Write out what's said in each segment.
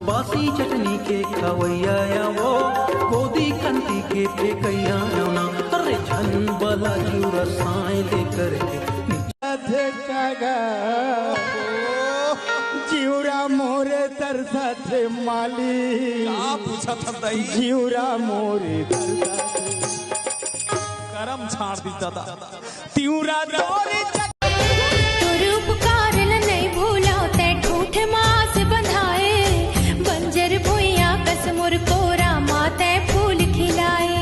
बासी चटनी के खवैया या वो गोदी कंती के फेकैया ना अरे झन बला जूरा साए लेकर के जीवरा मोरे तरसा थे माली पूछा था दही जीवरा मोरे करम छाड़ दी दादा तीवरा दौरे उपकार नहीं भूला ते ठूठ मास बंधाए बंजर भुइया कसमुर कोरा माते फूल खिलाए।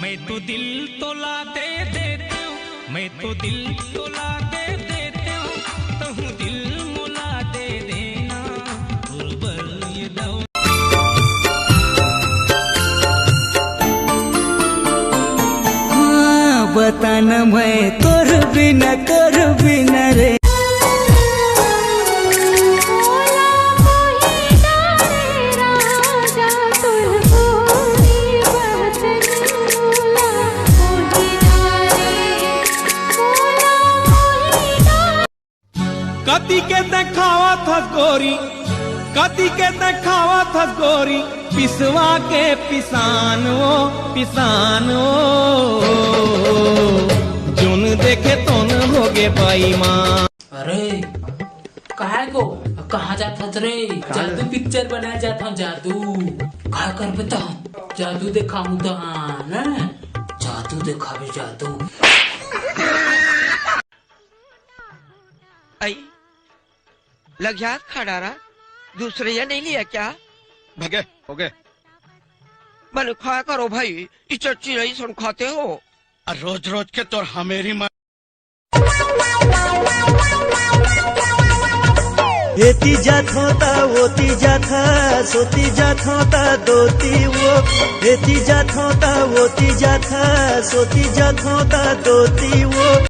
मैं तो दिल तोला दे देती हूँ, मैं तो दिल तोला दे देती हूँ, तू दिल मुला दे देना गुरबल ये दो। हाँ बताना मैं कर बिना रे कति के देखावा था गोरी, कति के देखावा था गोरी, पिसवा के पिसान जोन देखे तो न होगे बेईमान। अरे कहाँ को कहाँ जाता रे? जादू पिक्चर बनाया जाता हूँ, जादू कहा कर बता, जादू दिखाऊं तो हाँ ना, जादू दिखावे जादू। आई लग याद खड़ा रहा दूसरे या नहीं लिया क्या? भगे हो गए मन खाया करो भाई, इस चर्ची नहीं सुन खाते हो। रोज रोज के तो हमेरी एती जात होता वोती जात सोती जात होता दोती वो एती जात होता वोती जात सोती जात होता दोती वो।